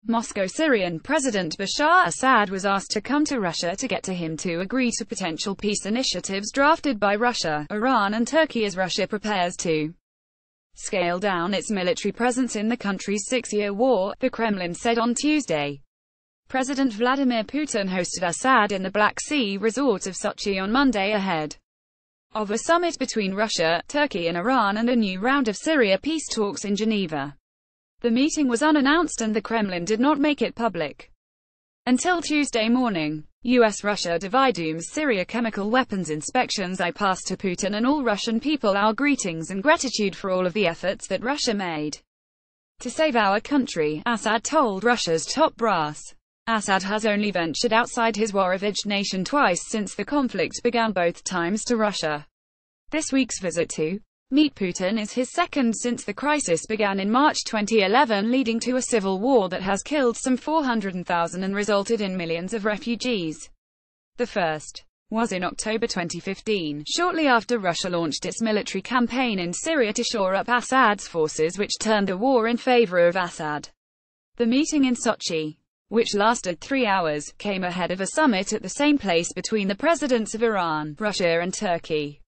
Moscow. Syrian President Bashar Assad was asked to come to Russia to get to him to agree to potential peace initiatives drafted by Russia, Iran and Turkey as Russia prepares to scale down its military presence in the country's six-year war, the Kremlin said on Tuesday. President Vladimir Putin hosted Assad in the Black Sea resort of Sochi on Monday ahead of a summit between Russia, Turkey and Iran and a new round of Syria peace talks in Geneva. The meeting was unannounced and the Kremlin did not make it public until Tuesday morning. US-Russia divide dooms Syria chemical weapons inspections. I pass to Putin and all Russian people our greetings and gratitude for all of the efforts that Russia made to save our country, Assad told Russia's top brass. Assad has only ventured outside his war-ravaged nation twice since the conflict began, both times to Russia. This week's visit to meet Putin is his second since the crisis began in March 2011, leading to a civil war that has killed some 400,000 and resulted in millions of refugees. The first was in October 2015, shortly after Russia launched its military campaign in Syria to shore up Assad's forces, which turned the war in favor of Assad. The meeting in Sochi, which lasted 3 hours, came ahead of a summit at the same place between the presidents of Iran, Russia and Turkey.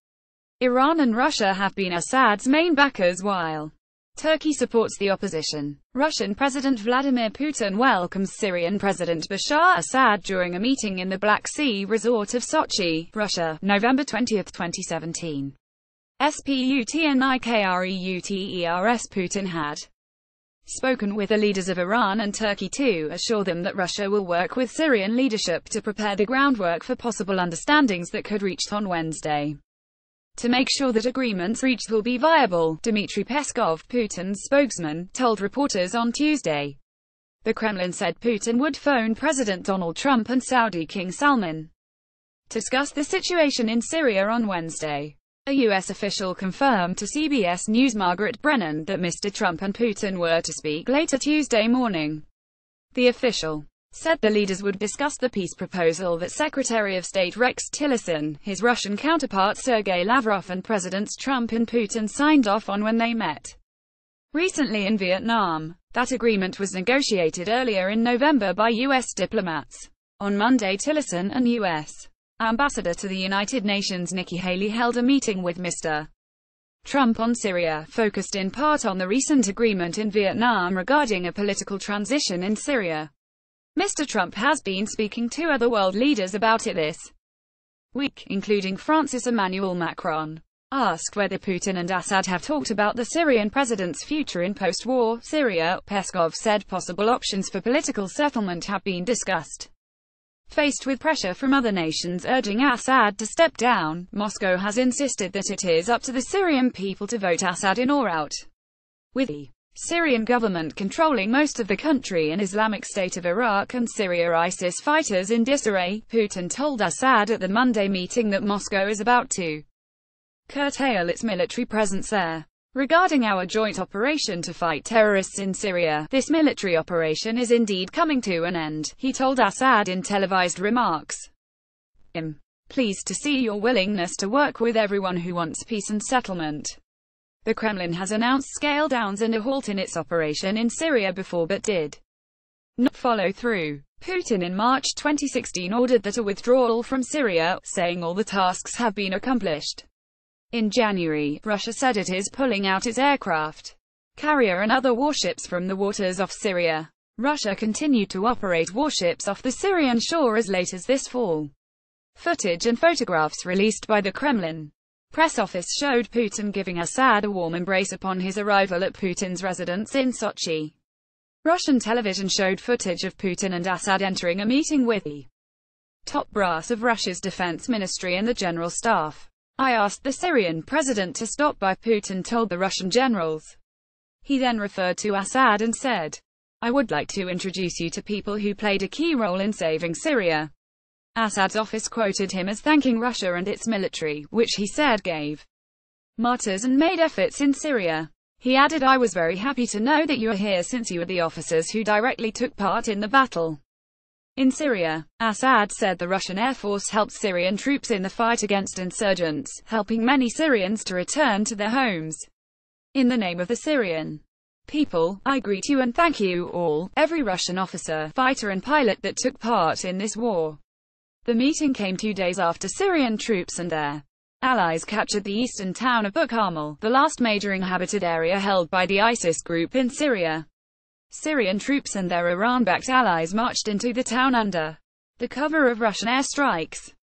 Iran and Russia have been Assad's main backers while Turkey supports the opposition. Russian President Vladimir Putin welcomes Syrian President Bashar Assad during a meeting in the Black Sea resort of Sochi, Russia, November 20, 2017. SPUTNIKREUTERS. Putin had spoken with the leaders of Iran and Turkey to assure them that Russia will work with Syrian leadership to prepare the groundwork for possible understandings that could reach on Wednesday. To make sure that agreements reached will be viable, Dmitry Peskov, Putin's spokesman, told reporters on Tuesday. The Kremlin said Putin would phone President Donald Trump and Saudi King Salman to discuss the situation in Syria on Wednesday. A U.S. official confirmed to CBS News' Margaret Brennan that Mr. Trump and Putin were to speak later Tuesday morning. The official said the leaders would discuss the peace proposal that Secretary of State Rex Tillerson, his Russian counterpart Sergei Lavrov and Presidents Trump and Putin signed off on when they met recently in Vietnam. That agreement was negotiated earlier in November by U.S. diplomats. On Monday, Tillerson and U.S. Ambassador to the United Nations Nikki Haley held a meeting with Mr. Trump on Syria, focused in part on the recent agreement in Vietnam regarding a political transition in Syria. Mr. Trump has been speaking to other world leaders about it this week, including France's Emmanuel Macron. Asked whether Putin and Assad have talked about the Syrian president's future in post-war Syria, Peskov said possible options for political settlement have been discussed. Faced with pressure from other nations urging Assad to step down, Moscow has insisted that it is up to the Syrian people to vote Assad in or out. With the Syrian government controlling most of the country and Islamic State of Iraq and Syria ISIS fighters in disarray, Putin told Assad at the Monday meeting that Moscow is about to curtail its military presence there. Regarding our joint operation to fight terrorists in Syria, this military operation is indeed coming to an end, he told Assad in televised remarks. I'm pleased to see your willingness to work with everyone who wants peace and settlement. The Kremlin has announced scale downs and a halt in its operation in Syria before but did not follow through. Putin in March 2016 ordered that a withdrawal from Syria, saying all the tasks have been accomplished. In January, Russia said it is pulling out its aircraft carrier and other warships from the waters off Syria. Russia continued to operate warships off the Syrian shore as late as this fall. Footage and photographs released by the Kremlin press office showed Putin giving Assad a warm embrace upon his arrival at Putin's residence in Sochi. Russian television showed footage of Putin and Assad entering a meeting with the top brass of Russia's defense ministry and the general staff. I asked the Syrian president to stop by, Putin told the Russian generals. He then referred to Assad and said, I would like to introduce you to people who played a key role in saving Syria. Assad's office quoted him as thanking Russia and its military, which he said gave martyrs and made efforts in Syria. He added, I was very happy to know that you are here since you are the officers who directly took part in the battle in Syria. Assad said the Russian Air Force helped Syrian troops in the fight against insurgents, helping many Syrians to return to their homes in the name of the Syrian People, I greet you and thank you all, every Russian officer, fighter and pilot that took part in this war. The meeting came 2 days after Syrian troops and their allies captured the eastern town of Bukhamal, the last major inhabited area held by the ISIS group in Syria. Syrian troops and their Iran-backed allies marched into the town under the cover of Russian airstrikes.